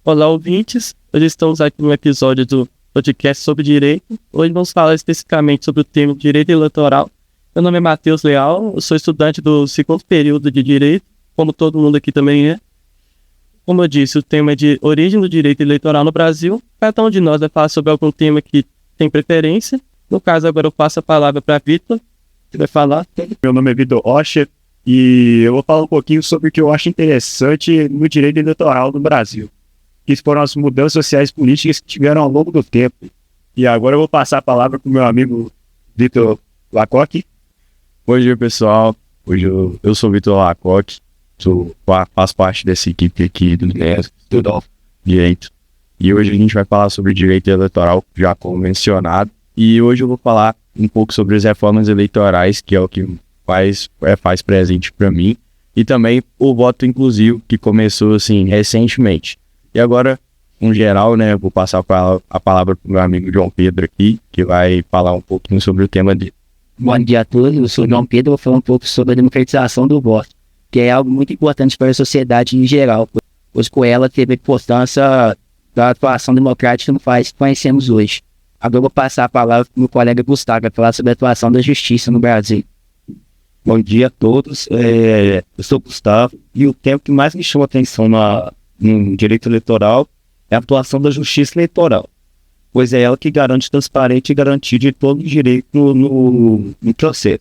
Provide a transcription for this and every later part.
Olá, ouvintes. Hoje estamos aqui no episódio do podcast sobre direito. Hoje vamos falar especificamente sobre o tema direito eleitoral. Meu nome é Matheus Leal, eu sou estudante do segundo período de direito, como todo mundo aqui também é. Como eu disse, o tema é de origem do direito eleitoral no Brasil. Cada um de nós vai falar sobre algum tema que tem preferência. No caso, agora eu passo a palavra para Vitor, que vai falar. Meu nome é Vitor Rocha e eu vou falar um pouquinho sobre o que eu acho interessante no direito eleitoral no Brasil, que foram as mudanças sociais e políticas que tiveram ao longo do tempo. E agora eu vou passar a palavra para o meu amigo Vitor Lacoque. Bom dia, pessoal. Hoje eu sou o Vitor Lacoque, faço parte dessa equipe aqui do Direito. E hoje a gente vai falar sobre direito eleitoral, já como mencionado. E hoje eu vou falar um pouco sobre as reformas eleitorais, que é o que faz presente para mim. E também o voto inclusivo, que começou assim recentemente. E agora, em geral, né, eu vou passar a palavra para o meu amigo João Pedro aqui, que vai falar um pouquinho sobre o tema dele. Bom dia a todos, eu sou o João Pedro, vou falar um pouco sobre a democratização do voto, que é algo muito importante para a sociedade em geral, pois com ela teve a importância da atuação democrática no país que conhecemos hoje. Agora eu vou passar a palavra para o meu colega Gustavo, para falar sobre a atuação da justiça no Brasil. Bom dia a todos, eu sou o Gustavo, e o tema que mais me chama a atenção no direito eleitoral é a atuação da justiça eleitoral, pois é ela que garante transparente e garantia de todo o direito no processo.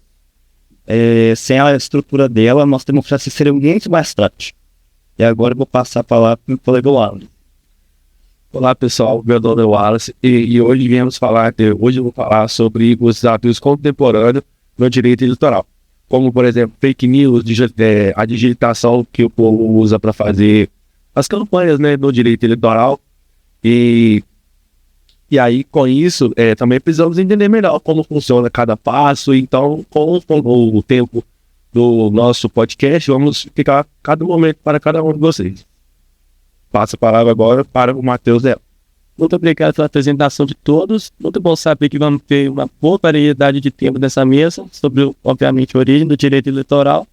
Sem a estrutura dela, a nossa democracia seria muito mais frágil. E agora eu vou passar a palavra para o colega Wallace. Olá pessoal, meu nome é Wallace e hoje eu vou falar sobre os desafios contemporâneos no direito eleitoral, como por exemplo fake news, a digitação que o povo usa para fazer as campanhas, né, no direito eleitoral. E aí, com isso, também precisamos entender melhor como funciona cada passo. Então, com o tempo do nosso podcast, vamos ficar cada momento para cada um de vocês. Passo a palavra agora para o Matheus Leal. Muito obrigado pela apresentação de todos. Muito bom saber que vamos ter uma boa variedade de temas nessa mesa, sobre, obviamente, a origem do direito eleitoral.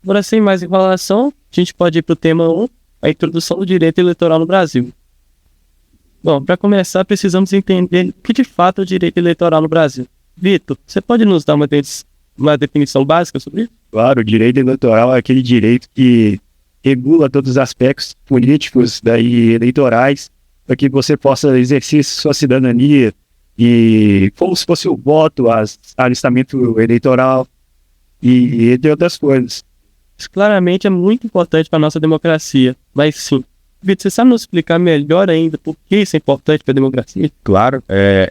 Agora, sem mais enrolação, a gente pode ir para o tema 1, a introdução do direito eleitoral no Brasil. Bom, para começar, precisamos entender o que de fato é o direito eleitoral no Brasil. Vitor, você pode nos dar uma definição básica sobre isso? Claro, o direito eleitoral é aquele direito que regula todos os aspectos políticos eleitorais, para que você possa exercer sua cidadania, e como se fosse o voto, alistamento eleitoral e entre outras coisas. Isso claramente é muito importante para a nossa democracia, mas sim. Vitor, você sabe nos explicar melhor ainda por que isso é importante para a democracia? Claro,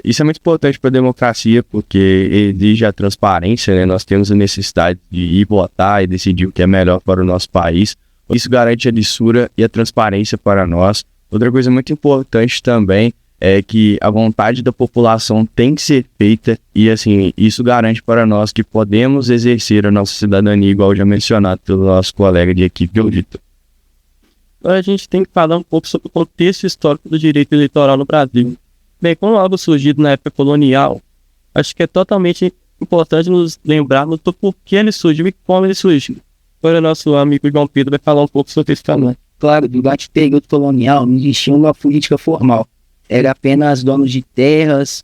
isso é muito importante para a democracia, porque exige a transparência, né? Nós temos a necessidade de ir votar e decidir o que é melhor para o nosso país. Isso garante a lisura e a transparência para nós. Outra coisa muito importante também é que a vontade da população tem que ser feita e, assim, isso garante para nós que podemos exercer a nossa cidadania, igual já mencionado pelo nosso colega de equipe, Vitor. Agora a gente tem que falar um pouco sobre o contexto histórico do direito eleitoral no Brasil. Bem, como algo surgido na época colonial, acho que é totalmente importante nos lembrarmos do porquê ele surgiu e como ele surgiu. Agora nosso amigo João Pedro vai falar um pouco sobre esse tema. Claro, durante o período colonial não existia uma política formal. Era apenas donos de terras,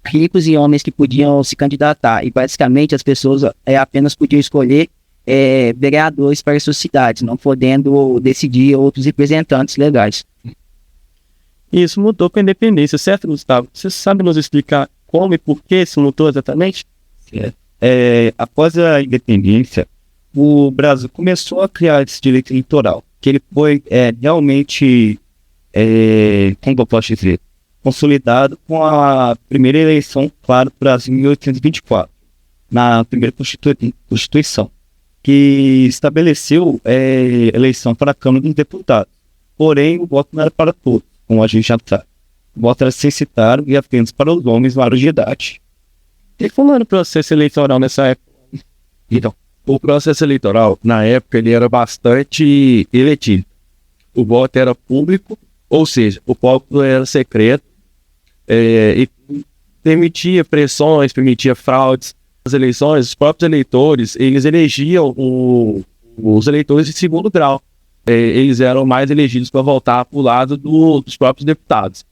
ricos e homens que podiam se candidatar. E basicamente as pessoas apenas podiam escolher vereadores para suas cidades, não podendo decidir outros representantes legais. Isso mudou com a independência, certo, Gustavo? Você sabe nos explicar como e por que isso mudou exatamente? Após a independência, o Brasil começou a criar esse direito eleitoral, que ele foi realmente, como eu posso dizer, consolidado com a primeira eleição para o Brasil em 1824, na primeira Constituição, que estabeleceu eleição para a Câmara dos Deputados. Porém, o voto não era para todos, como a gente já sabe. O voto era censitário e apenas para os homens maiores de idade. E como era o processo eleitoral nessa época? Então, o processo eleitoral, na época, ele era bastante eletivo. O voto era público, ou seja, o voto era secreto, e permitia pressões, permitia fraudes. Nas eleições, os próprios eleitores, eles elegiam os eleitores de segundo grau. eles eram mais elegidos para voltar para o lado dos próprios deputados.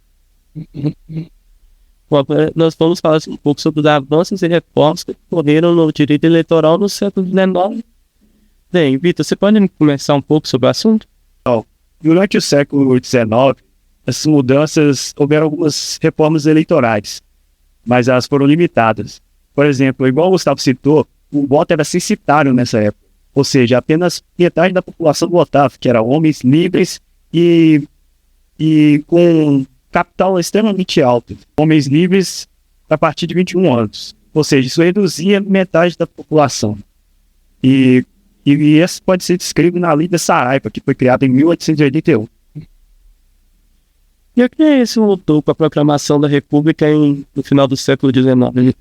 Bom, agora nós vamos falar um pouco sobre os avanços e reformas que ocorreram no direito eleitoral no século XIX. Bem, Vitor, você pode começar um pouco sobre o assunto? Durante o século XIX, essas mudanças, houveram algumas reformas eleitorais, mas elas foram limitadas. Por exemplo, igual o Gustavo citou, o voto era censitário nessa época, ou seja, apenas metade da população votava, que eram homens livres e com capital extremamente alto, homens livres a partir de 21 anos, ou seja, isso reduzia metade da população. E isso pode ser descrito na Lei da Saraiva, que foi criada em 1881. E o que isso voltou para a proclamação da República no final do século XIX?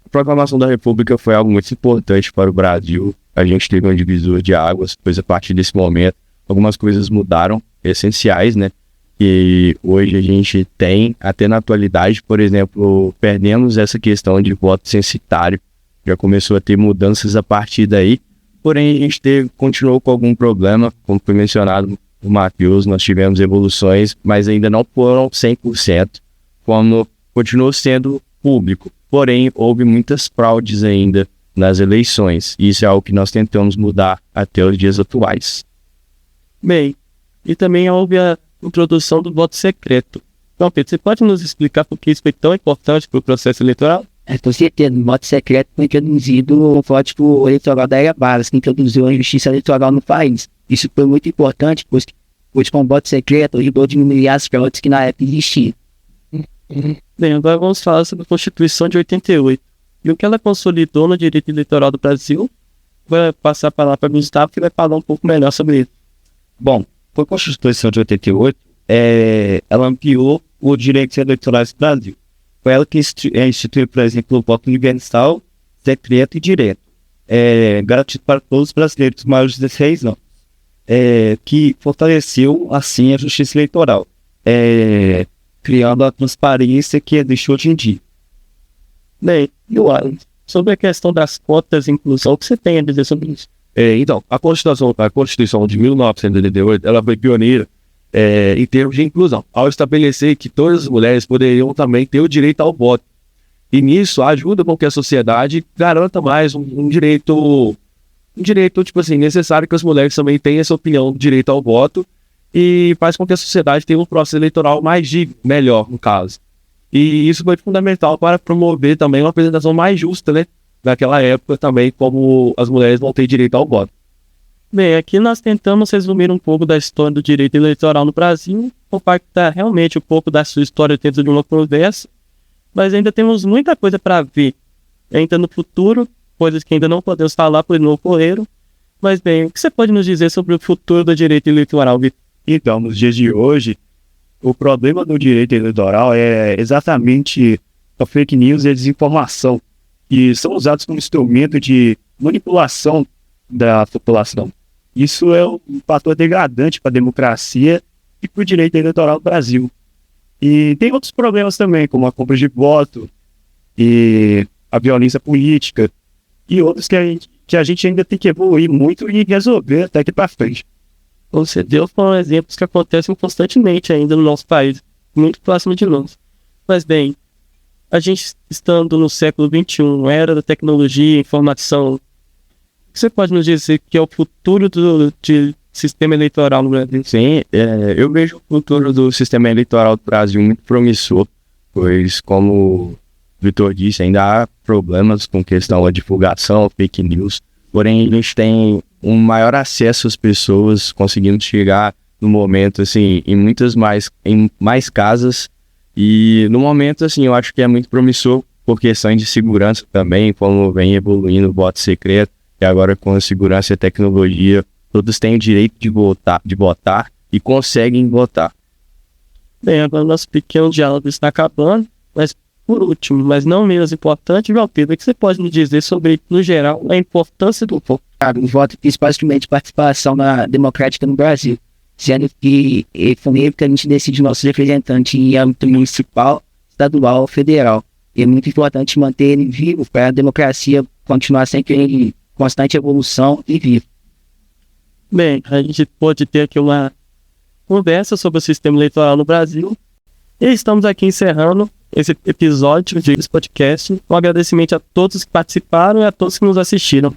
A proclamação da República foi algo muito importante para o Brasil. A gente teve um divisor de águas, pois a partir desse momento algumas coisas mudaram, essenciais, né? Que hoje a gente tem, até na atualidade, por exemplo, perdemos essa questão de voto censitário, já começou a ter mudanças a partir daí, porém a gente continuou com algum problema, como foi mencionado o Matheus, nós tivemos evoluções, mas ainda não foram 100%, como continuou sendo público, porém houve muitas fraudes ainda nas eleições, e isso é algo que nós tentamos mudar até os dias atuais. Bem, e também houve a introdução do voto secreto. Então, Pedro, você pode nos explicar por que isso foi tão importante para o processo eleitoral? Com certeza, o voto secreto foi introduzido no Código Eleitoral da Era Vargas, que introduziu a justiça eleitoral no país. Isso foi muito importante, pois com o voto secreto ajudou a diminuir as fraudes que na época existiam. Bem, agora vamos falar sobre a Constituição de 88. E o que ela consolidou no direito eleitoral do Brasil. Vou passar a palavra para o Gustavo, que vai falar um pouco melhor sobre isso. Bom, a Constituição de 88, ela ampliou os direitos eleitorais do Brasil. Foi ela que instituiu, por exemplo, o voto universal, secreto e direto, garantido para todos os brasileiros maiores de 16 anos, que fortaleceu, assim, a justiça eleitoral, criando a transparência que existe hoje em dia. Bem, e o Alan, sobre a questão das cotas de inclusão, o que você tem a dizer sobre isso? Então, a Constituição de 1988, ela foi pioneira em termos de inclusão, ao estabelecer que todas as mulheres poderiam também ter o direito ao voto. E nisso ajuda com que a sociedade garanta mais um direito, tipo assim, necessário que as mulheres também tenham essa opinião do direito ao voto, e faz com que a sociedade tenha um processo eleitoral mais digno, melhor, no caso. E isso foi fundamental para promover também uma apresentação mais justa, né? Naquela época também, como as mulheres vão ter direito ao voto. Bem, aqui nós tentamos resumir um pouco da história do direito eleitoral no Brasil, compactar realmente um pouco da sua história dentro de uma conversa, mas ainda temos muita coisa para ver ainda no futuro, coisas que ainda não podemos falar, pois não ocorreram. Mas bem, o que você pode nos dizer sobre o futuro do direito eleitoral, Vitor? Então, nos dias de hoje, o problema do direito eleitoral é exatamente a fake news e a desinformação, que são usados como instrumento de manipulação da população. Isso é um fator degradante para a democracia e para o direito eleitoral do Brasil. E tem outros problemas também, como a compra de voto e a violência política e outros que a gente ainda tem que evoluir muito e resolver até aqui para frente. Você deu foram exemplos que acontecem constantemente ainda no nosso país, muito próximo de nós. Mas bem, a gente estando no século XXI, era da tecnologia e informação, você pode nos dizer que é o futuro do sistema eleitoral no Brasil? Sim, eu vejo o futuro do sistema eleitoral do Brasil muito promissor, pois, como o Vitor disse, ainda há problemas com questão da divulgação, fake news, porém a gente tem um maior acesso às pessoas, conseguindo chegar no momento, assim, em mais casas, e no momento, assim, eu acho que é muito promissor por questões de segurança também, como vem evoluindo o voto secreto, e agora com a segurança e a tecnologia, todos têm o direito de votar e conseguem votar. Bem, agora nosso pequeno diálogo está acabando, mas por último, mas não menos importante, João Pedro, o que você pode nos dizer sobre, no geral, a importância do voto? O voto fez basicamente participação democrática no Brasil, sendo que foi nele que a gente decide nossos representantes em âmbito municipal, estadual, federal. E é muito importante manter ele vivo para a democracia continuar sempre em constante evolução e vivo. Bem, a gente pode ter aqui uma conversa sobre o sistema eleitoral no Brasil. E estamos aqui encerrando esse episódio desse podcast. Um agradecimento a todos que participaram e a todos que nos assistiram.